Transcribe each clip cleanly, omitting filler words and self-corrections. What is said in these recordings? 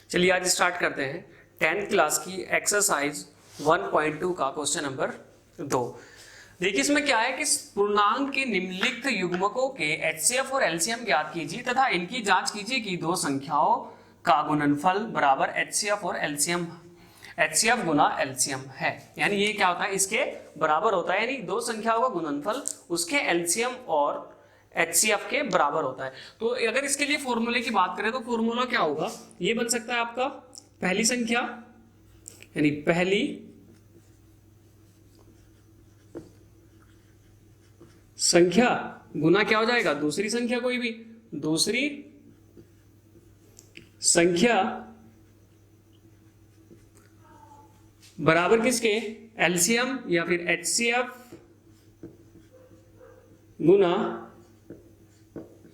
चलिए आज स्टार्ट करते हैं 10th क्लास की एक्सरसाइज 1.2 का क्वेश्चन नंबर 2। देखिए इसमें क्या है कि पूर्णांक के निम्नलिखित युग्मकों के एचसीएफ और एलसीएम ज्ञात कीजिए तथा इनकी जांच कीजिए कि दो संख्याओं का गुणनफल बराबर एचसीएफ और एलसीएम एचसीएफ गुना एलसीएम है। यानी ये क्या होता है, इसके बराबर होता है, यानी दो संख्याओं का गुणनफल उसके एलसीएम और एचसीएफ के बराबर होता है। तो अगर इसके लिए फॉर्मूले की बात करें तो फॉर्मूला क्या होगा, ये बन सकता है आपका पहली संख्या यानी पहली संख्या गुना क्या हो जाएगा, दूसरी संख्या, कोई भी दूसरी संख्या बराबर किसके, एलसीएम या फिर एचसीएफ गुना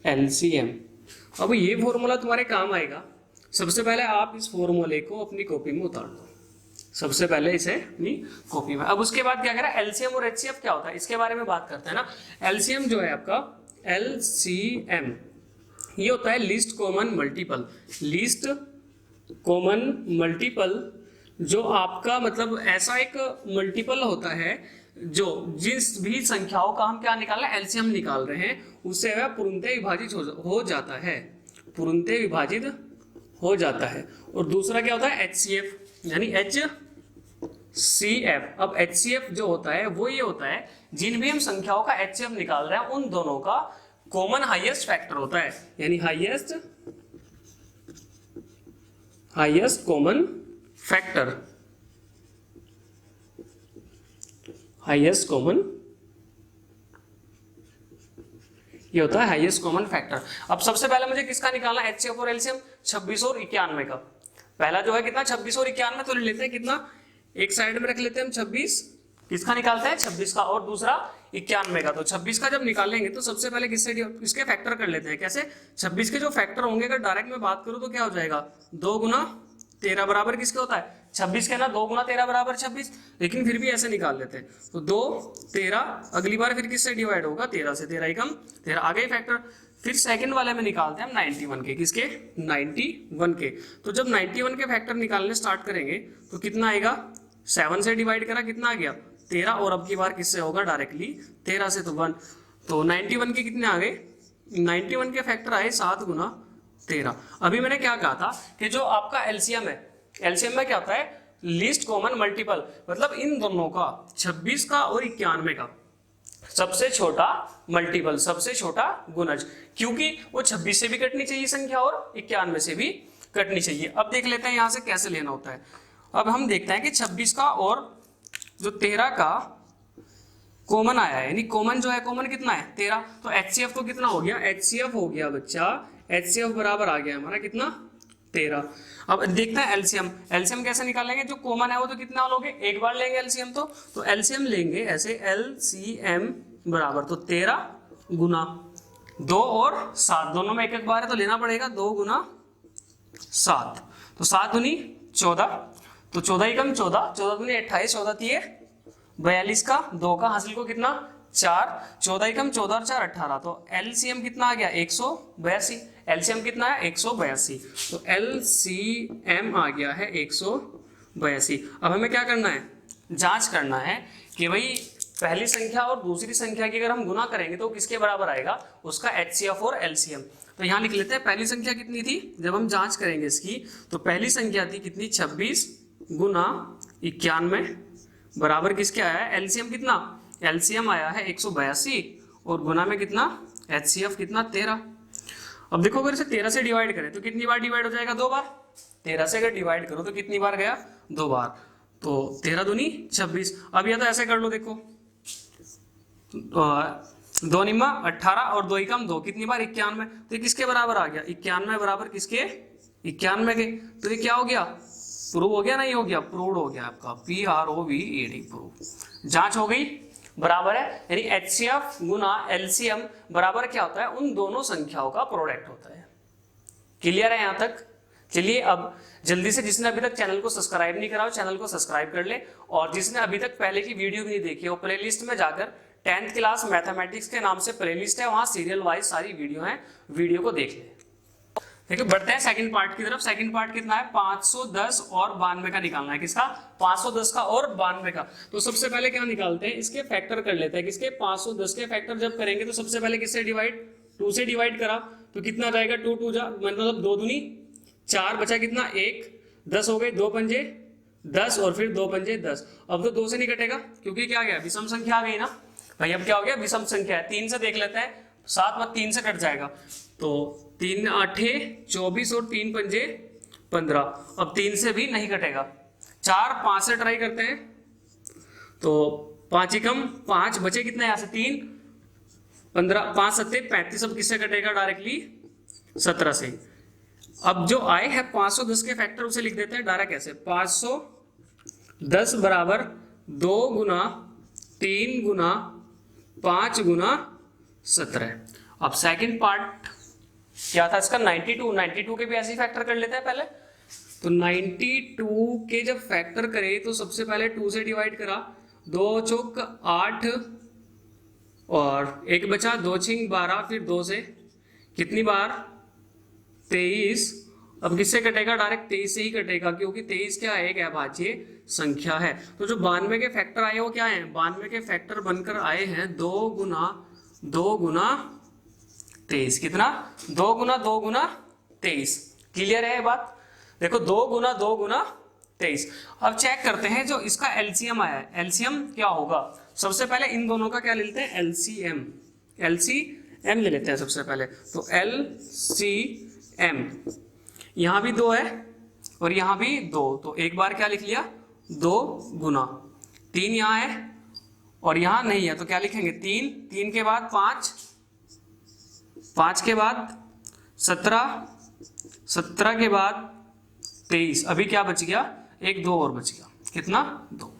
एलसीएम। अब ये फॉर्मूला तुम्हारे काम आएगा। सबसे पहले आप इस फॉर्मूले को अपनी कॉपी में उतार दो, सबसे पहले इसे अपनी कॉपी में। अब उसके बाद क्या करें, एलसीएम और एचसीएफ क्या होता है इसके बारे में बात करते हैं ना। एलसीएम जो है आपका एलसीएम ये होता है least common multiple. Least common multiple जो आपका मतलब ऐसा एक मल्टीपल होता है जो जिस भी संख्याओं का हम क्या निकाल रहे हैं, एलसीएम निकाल रहे हैं, उससे वह पूर्णतः विभाजित हो जाता है, पूर्णतः विभाजित हो जाता है। और दूसरा क्या होता है, एचसीएफ यानी एचसीएफ। अब एचसीएफ जो होता है वो ये होता है जिन भी हम संख्याओं का एचसीएफ निकाल रहे हैं उन दोनों का कॉमन हाईएस्ट फैक्टर होता है, यानी highest common factor, highest common, ये होता है हाईएस्ट कॉमन फैक्टर। अब सबसे पहले मुझे किसका निकालना है, एचसीएफ और एलसीएम, 26 और 91 का। पहला जो है कितना, 26 और 91, तो ले लेते हैं कितना, एक साइड में रख लेते हैं हम 26, किसका निकालते हैं 26 का, और दूसरा 91 का। तो 26 का जब निकालेंगे तो सबसे पहले किसके फैक्टर कर लेते हैं, कैसे, 26 के जो फैक्टर होंगे अगर डायरेक्ट में बात करूं तो क्या हो जाएगा, 2 गुना 13 बराबर किसके होता है, 26 के ना, 2 गुना 13 बराबर 26, लेकिन फिर भी ऐसे निकाल लेते हैं। तो 2 13, अगली बार फिर किससे डिवाइड होगा, 13 से, 13 एकम 13, आ गए फैक्टर। फिर सेकंड वाले में निकालते हैं हम 91 के, किसके, 91 के। तो जब 91 के फैक्टर निकालने स्टार्ट करेंगे तो कितना आएगा, 7 से डिवाइड करा, कितना आ गया 13, और अब की बार किससे होगा, डायरेक्टली 13 से, तो 1। तो 91 के कितने आ गए, 91 के फैक्टर आए 7 गुना 13। अभी मैंने क्या कहा था कि जो आपका एलसीएम है, एलसीएम में क्या होता है, लीस्ट कॉमन मल्टीपल, मतलब इन दोनों का 26 का और 91 का सबसे छोटा मल्टीपल, सबसे छोटा गुणज, क्योंकि वो 26 से भी कटनी चाहिए संख्या और 91 से भी कटनी चाहिए। अब देख लेते हैं यहां से कैसे लेना होता है। अब हम देखते हैं कि 26 का और जो 13 का कॉमन आया है, यानी कॉमन जो है, कॉमन कितना है 13, तो एचसीएफ तो कितना हो गया, एचसीएफ हो गया बच्चा, एचसीएफ बराबर आ गया हमारा कितना, 13। अब देखते हैं एलसीएम, एलसीएम कैसे निकालेंगे, जो कॉमन है वो तो कितना लोगे, एक बार लेंगे एलसीएम, तो एलसीएम लेंगे ऐसे, एलसीएम बराबर तो 13 गुना 2 और 7, दोनों में एक एक बार है तो लेना पड़ेगा, 2 गुना 7, तो 7 दूनी 14, तो 14 एकम 14, 14 दूनी 28, 14 तिये 42 का, 2 का हासिल को कितना 4, 14 एकम 14 और 4 18, तो एलसीएम कितना आ गया 182, एलसीएम कितना है 182, तो एलसीएम आ गया है 182। अब हमें क्या करना है, जांच करना है कि भाई पहली संख्या और दूसरी संख्या की अगर हम गुना करेंगे तो किसके बराबर आएगा, उसका एचसीएफ और एलसीएम। तो यहाँ लिख लेते हैं पहली संख्या कितनी थी, जब हम जांच करेंगे इसकी तो पहली संख्या थी कितनी, 26 गुना 91 बराबर किसके आया है, एलसीएम कितना, एलसीएम आया है 182 और गुना में कितना, एचसीएफ कितना 13। अब देखो अगर इसे 13 से डिवाइड करें तो कितनी बार डिवाइड हो जाएगा, 2 बार। 13 से अगर डिवाइड करो तो कितनी बार गया, 2 बार, तो 13 दूनी 26। अब या तो ऐसे कर लो, देखो 2 निम्मा 18 और 2 एकम 2, कितनी बार 91, तो ये किसके बराबर आ गया, 91 बराबर किसके, 91 के। तो ये क्या हो गया, प्रूव हो गया, नहीं हो गया, प्रूव्ड हो गया आपका, PROVED, प्रूव, जांच हो गई, बराबर है। यानी एचसीएफ गुना एलसीएम बराबर क्या होता है, उन दोनों संख्याओं का प्रोडक्ट होता है। क्लियर है यहां तक। चलिए अब जल्दी से, जिसने अभी तक चैनल को सब्सक्राइब नहीं करा हो चैनल को सब्सक्राइब कर ले, और जिसने अभी तक पहले की वीडियो भी नहीं देखी हो प्लेलिस्ट में जाकर 10th क्लास मैथमेटिक्स के नाम से प्लेलिस्ट है, वहां सीरियल वाइज सारी वीडियो है, वीडियो को देख ले। देखो बढ़ते हैं सेकंड पार्ट की तरफ। सेकंड पार्ट कितना है, 510 और 92 का निकालना है। किसका, 510 का और 92 का। तो सबसे पहले क्या निकालते हैं, इसके फैक्टर कर लेते हैं। किसके, 510 के फैक्टर जब करेंगे तो सबसे पहले किससे डिवाइड, 2 से डिवाइड करा तो कितना जाएगा, 2 2 जा मतलब 2 दूनी 4, बचा कितना 1, 10 हो गए, 2 पंजे 10 और फिर 2 पंजे 10। अब तो 2 से नहीं कटेगा क्योंकि क्या आ गया, विषम संख्या आ गई ना भाई। अब क्या हो गया, विषम संख्या है। 3 से देख लेते हैं, 7 में 3 से कट जाएगा तो 3 8 24 और 3 पंजे 15। अब 3 से भी नहीं कटेगा, 4 5 से ट्राई करते हैं तो 5 एकम 5, बचे कितना यहाँ से 3 15, 5 सत्ते 35। अब किससे कटेगा, डायरेक्टली 17 से। अब जो आए है 510 के फैक्टर उसे लिख देते हैं डायरेक्ट कैसे, 510 बराबर 2 गुना 3 गुना 5 गुना 17। अब सेकंड पार्ट क्या था इसका, 92 के भी ऐसे ही फैक्टर कर लेते हैं पहले। तो 92 के जब फैक्टर करे तो सबसे पहले 2 से डिवाइड करा, 2 चौक 8 और 1 बचा, 2 छिंग 12, फिर 2 से कितनी बार 23। अब किससे कटेगा, डायरेक्ट 23 से ही कटेगा क्योंकि 23 क्या है, एक अभाज्य संख्या है। तो जो 92 के फैक्टर आए वो क्या है, 92 के फैक्टर बनकर आए हैं 2 गुना 23। कितना, 2 गुना 23। क्लियर है ये बात। देखो 2 गुना 23। अब चेक करते हैं जो इसका एलसीएम आया है, एलसीएम क्या होगा। सबसे पहले इन दोनों का क्या ले लेते हैं, एलसीएम ले लेते हैं सबसे पहले। तो एलसीएम, यहां भी 2 है और यहां भी 2, तो एक बार क्या लिख लिया, 2 गुना 3 यहां है और यहां नहीं है तो क्या लिखेंगे 3, 3 के बाद 5, 5 के बाद 17, 17 के बाद 23। अभी क्या बच गया, 1 2 और बच गया, कितना 2।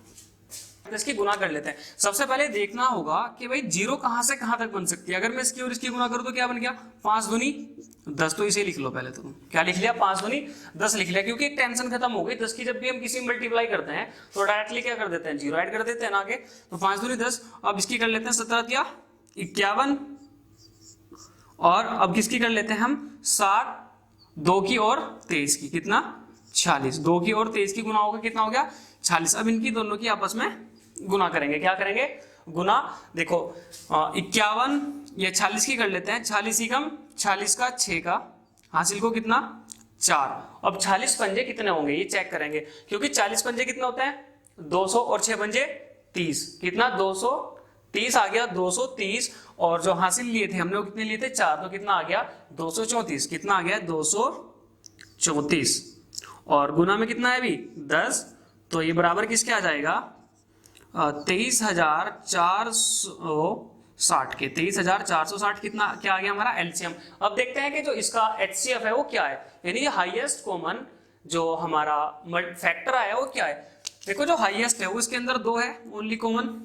इसकी गुना कर लेते हैं। सबसे पहले देखना होगा कि भाई 0 कहां से कहां तक बन सकती है। अगर मैं इसकी और इसकी गुना करूं तो क्या बन गया, 5 दूनी 10। तो इसे लिख लो पहले, तुम क्या लिख लिया, 5 दूनी 10 लिख लिया क्योंकि एक टेंशन खत्म हो गई। 10 की जब भी हम किसी मल्टीप्लाई करते हैं तो डायरेक्टली क्या कर देते हैं, 0 ऐड कर देते हैं ना आगे। तो 5 दूनी 10। अब इसकी कर लेते हैं 17 51 और अब किसकी कर लेते हैं हम 60, 2 की और 23 की, कितना 46। 2 की और 23 की गुना होगा, कितना हो गया 46। अब इनकी दोनों की आपस में गुना करेंगे, क्या करेंगे गुना। देखो 51 या 46 की कर लेते हैं, 46 ही कम 46 का 6 का हासिल को कितना 4। अब 46 पंजे कितने होंगे ये चेक करेंगे क्योंकि 40 पंजे कितने होते हैं 200 और 6 पंजे 30, कितना 230 आ गया 230। और जो हासिल लिए थे हमने वो कितने लिए थे 4, तो कितना आ गया 234। कितना आ गया 234 और गुना में कितना है अभी 10, तो ये बराबर किसके आ जाएगा 23,460 के। 23,460 कितना क्या आ गया हमारा एलसीएम। अब देखते हैं कि जो इसका एचसीएफ है वो क्या है, यानी हाईएस्ट कॉमन जो हमारा फैक्टर आया वो क्या है। देखो जो हाईएस्ट है वो इसके अंदर 2 है ओनली कॉमन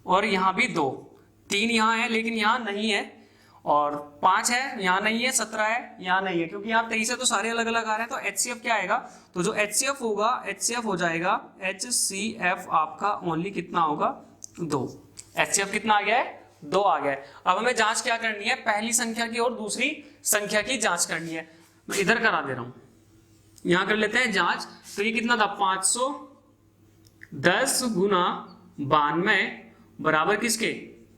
और यहाँ भी 2, 3 यहाँ है लेकिन यहाँ नहीं है और 5 है यहाँ नहीं है, 17 है यहाँ नहीं है क्योंकि यहाँ 23 है तो सारे अलग अलग आ रहे हैं। तो एचसीएफ क्या आएगा, तो जो एचसीएफ होगा एचसीएफ हो जाएगा एचसीएफ आपका ओनली कितना होगा 2। एचसीएफ कितना आ गया है 2 आ गया है। अब हमें जांच क्या करनी है, पहली संख्या की और दूसरी संख्या की जांच करनी है। मैं इधर करा दे रहा हूं, यहां कर लेते हैं जांच। तो ये कितना था 510 गुना 92 बराबर किसके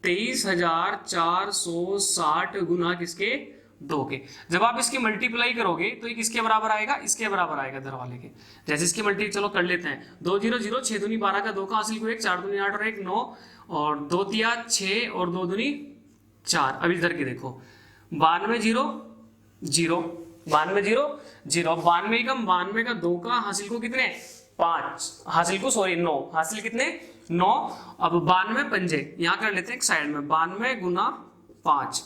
23,460 गुना किसके 2 के। जब आप इसकी मल्टीप्लाई करोगे तो ये किसके बराबर आएगा, इसके बराबर आएगा दर वाले के। जैसे इसकी मल्टी चलो कर लेते हैं, 2 0 0, 6 दूनी 12 का 2 का हासिल को 1, 4 दूनी 8 और 1 9 और 2 तिया 6 और 2 दूनी 4। अब इधर की देखो 92 0 0, 92 0 0, 92 कम 92 का 2 का हासिल को कितने 5, हासिल को सॉरी 9, हासिल कितने 9। अब 92 पंजे यहाँ कर लेते हैं एक साइड में, 92 गुना 5,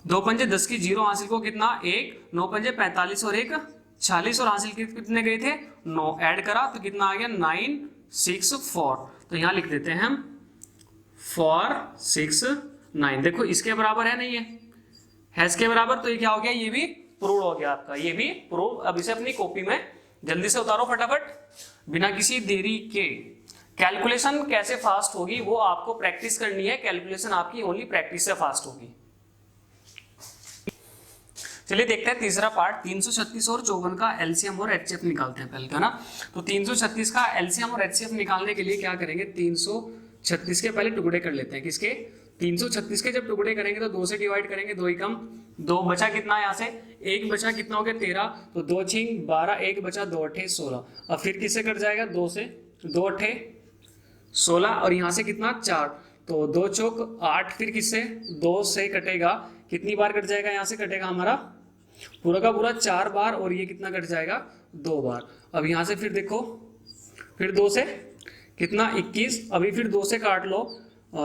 2 पंजे 10 की 0, हासिल को कितना 1, 9 पंजे 45 और 1 46 और हासिल कितने गए थे 9, ऐड करा तो कितना आ गया 964। तो यहाँ लिख देते हैं हम 469। देखो इसके बराबर है नहीं है इसके बराबर, तो ये क्या हो गया, ये भी प्रूव हो गया आपका, ये भी प्रूव। अब इसे अपनी कॉपी में जल्दी से उतारो फटाफट बिना किसी देरी के। कैलकुलेशन कैसे फास्ट होगी वो आपको प्रैक्टिस करनी है, कैलकुलेशन आपकी ओनली प्रैक्टिस से फास्ट होगी। चलिए देखते हैं तीसरा पार्ट, 336 और 54 का एलसीएम और एचसीएफ निकालते हैं पहले, है ना। तो 336 का एलसीएम और एचसीएफ निकालने के लिए क्या करेंगे, 336 के पहले टुकड़े कर लेते हैं। किसके, 336 के जब टुकड़े करेंगे तो 2 से डिवाइड करेंगे, 2 एकम 2, बचा कितना यहाँ से 1 बचा, कितना हो गया 13, तो 2 6 12, 1 बचा 2 8 16। अब फिर किससे कट जाएगा, 2 से, 2 8 16 और यहाँ से कितना 4, तो 2 चौक 8, फिर किससे 2 से कटेगा, कितनी बार कट जाएगा, यहाँ से कटेगा हमारा पूरा का पूरा 4 बार, और ये कितना कट जाएगा 2 बार। अब यहाँ से फिर देखो, फिर 2 से कितना 21, अभी फिर 2 से काट लो,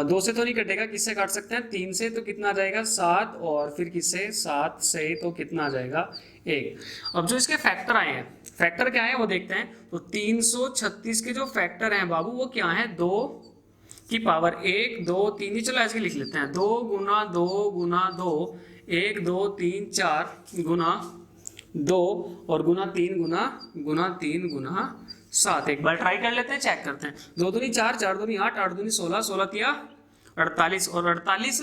2 से तो नहीं कटेगा, किससे काट सकते हैं 3 से, तो कितना आ जाएगा 7, और फिर किससे 7 से, तो कितना आ जाएगा 1। अब जो इसके फैक्टर आए हैं, फैक्टर क्या है वो देखते हैं। तो 336 के जो फैक्टर हैं बाबू वो क्या है, 2 की पावर 1 2 3, चलो ऐसे लिख लेते हैं, 2 गुना 2 गुना 2, 1 2 3 4 गुना 2 और गुना 3 गुना 3 गुना 7। एक बार ट्राई कर लेते हैं, चेक करते हैं। 2 दूनी 4, 4 दूनी 8, 8 दूनी 16, 16 तिया 48 और 48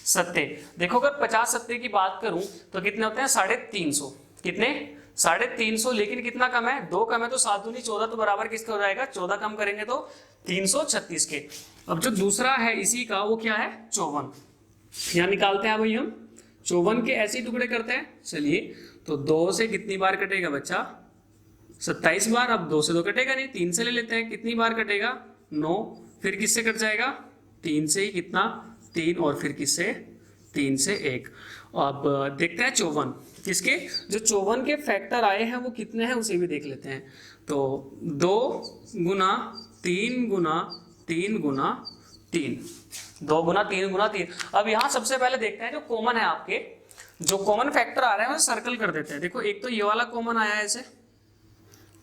सत्ते। देखो अगर 50 सत्ते की बात करूं तो कितने होते हैं 350, कितने 350, लेकिन कितना कम है 2 कम है, तो 7 दूनी 14, तो बराबर किसका हो जाएगा 14, कम करेंगे तो 336 के। अब जो दूसरा है इसी का वो क्या है 54, यहाँ निकालते हैं भाई हम 54 के ऐसे टुकड़े करते हैं। चलिए तो 2 से कितनी बार कटेगा बच्चा 27 बार, अब 2 से तो कटेगा नहीं, 3 से ले लेते हैं, कितनी बार कटेगा 9, फिर किससे कट जाएगा 3 से ही, कितना 3, और फिर किससे 3 से 1। अब देखते हैं 54 किसके, जो 54 के फैक्टर आए हैं वो कितने हैं उसे भी देख लेते हैं। तो 2 गुना 3 गुना 3 गुना 3, 2 गुना 3 गुना 3। अब यहाँ सबसे पहले देखते हैं जो कॉमन है, आपके जो कॉमन फैक्टर आ रहे हैं वो सर्कल कर देते हैं। देखो एक तो ये वाला कॉमन आया है ऐसे,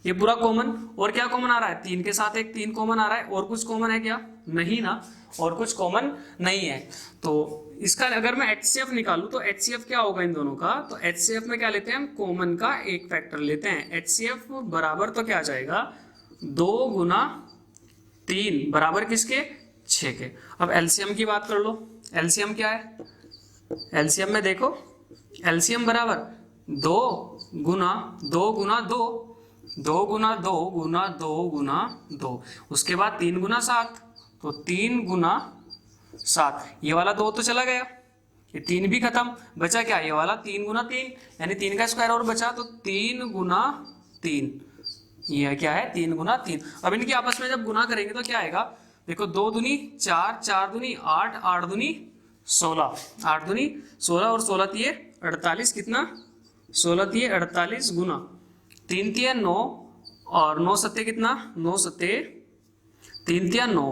ये पूरा कॉमन, और क्या कॉमन आ रहा है 3 के साथ एक 3 कॉमन आ रहा है, और कुछ कॉमन है क्या, नहीं ना, और कुछ कॉमन नहीं है। तो इसका अगर मैं HCF निकालूं तो HCF क्या होगा इन दोनों का, तो HCF में क्या लेते हैं हम, कॉमन का एक फैक्टर लेते हैं। HCF बराबर तो क्या आ जाएगा 2 गुना 3 बराबर किसके 6 के। अब LCM की बात कर लो, LCM क्या है, LCM में देखो LCM बराबर 2 गुना 2 गुना 2, 2 गुना 2 गुना 2 गुना 2, उसके बाद 3 गुना 7, तो 3 गुना 7, ये वाला 2 तो चला गया, ये 3 भी खत्म, बचा क्या ये वाला 3 गुना 3, यानी 3 का स्क्वायर और बचा, तो 3 गुना 3, ये क्या है 3 गुना 3। अब इनकी आपस में जब गुना करेंगे तो क्या आएगा, देखो 2 दूनी 4, 4 दूनी 8, 8 दूनी 16, 8 दूनी 16 और 16 तिये 48, कितना 16 तिये 48 गुना 3 तिया 9 और 9 सत्ते कितना 9 सत्ते 3 तिया 9,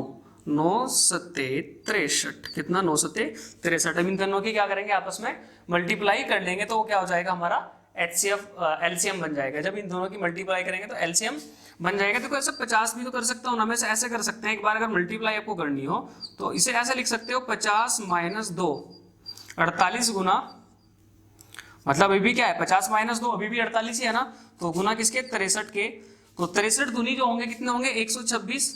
9 सत्ते 63, कितना 9 सत्ते 63। अब इन दोनों की क्या करेंगे आपस में मल्टीप्लाई कर लेंगे, तो वो क्या हो जाएगा हमारा HCF LCM बन जाएगा। जब इन दोनों की मल्टीप्लाई करेंगे तो LCM बन जाएगा। तो ऐसे 50 भी तो कर सकता हूँ ना, मैं ऐसे कर सकते हैं, एक बार अगर मल्टीप्लाई आपको करनी हो तो इसे ऐसे लिख सकते हो 50 माइनस 2 48 गुना, मतलब अभी भी क्या है 50 माइनस 2 अभी भी 48 ही है ना, तो गुना किसके 63 के, तो 63 दूनी जो होंगे कितने होंगे 126,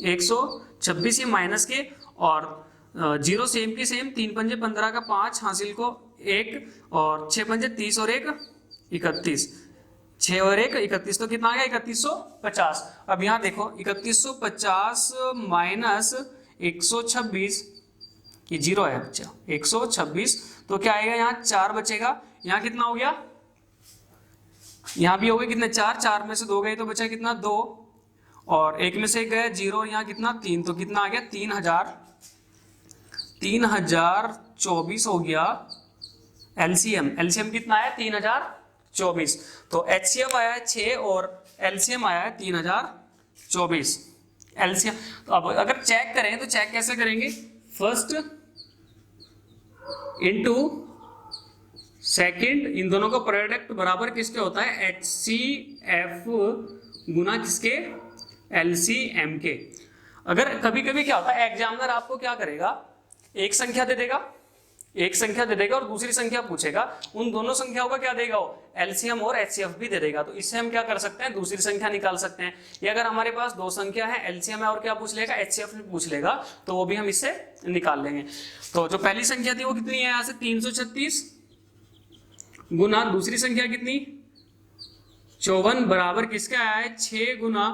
126 ये माइनस के, और 0 सेम के सेम, 3 पंजे 15 का 5 हासिल को 1, और 6 पंजे 30 और 1 31, 6 और 1 31, तो कितना आ गया 3150। अब यहाँ देखो 3150 माइनस 126, ये 0 है बच्चा 126, तो क्या आएगा यहाँ 4 बचेगा, यहाँ कितना हो गया, यहाँ भी हो गए कितने 4, 4 में से 2 गए तो बचा कितना 2, और 1 में से गए 0, यहाँ कितना 3, तो कितना आ गया 3024 हो गया LCM कितना आया 3024। तो HCF आया है 6 और LCM आया है 3024 LCM। तो अब अगर चेक करें तो चेक कैसे करेंगे, फर्स्ट इनटू सेकंड, इन दोनों का प्रोडक्ट बराबर किसके होता है HCF गुना किसके LCM के। अगर कभी कभी क्या होता है एग्जामिनर आपको क्या करेगा, एक संख्या दे देगा, एक संख्या दे देगा और दूसरी संख्या पूछेगा, उन दोनों संख्याओं का क्या देगा वो LCM और HCF भी दे देगा। तो इससे हम क्या कर सकते हैं दूसरी संख्या निकाल सकते हैं। या अगर हमारे पास 2 संख्या है LCM है और क्या पूछ लेगा HCF भी पूछ लेगा, तो वो भी हम इससे निकाल लेंगे। तो जो पहली संख्या थी वो कितनी है यहाँ से 336 गुना दूसरी संख्या कितनी 54 बराबर किसके आया है 6 गुना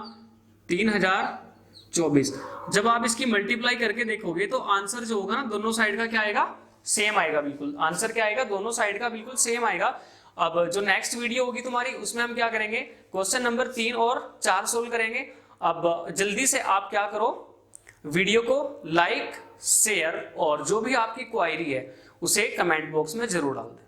3024। जब आप इसकी मल्टीप्लाई करके देखोगे तो आंसर जो होगा ना दोनों साइड का क्या आएगा सेम आएगा, बिल्कुल आंसर क्या आएगा दोनों साइड का बिल्कुल सेम आएगा। अब जो नेक्स्ट वीडियो होगी तुम्हारी उसमें हम क्या करेंगे क्वेश्चन नंबर 3 और 4 सोल्व करेंगे। अब जल्दी से आप क्या करो वीडियो को लाइक शेयर और जो भी आपकी क्वायरी है उसे कमेंट बॉक्स में जरूर डाल दें।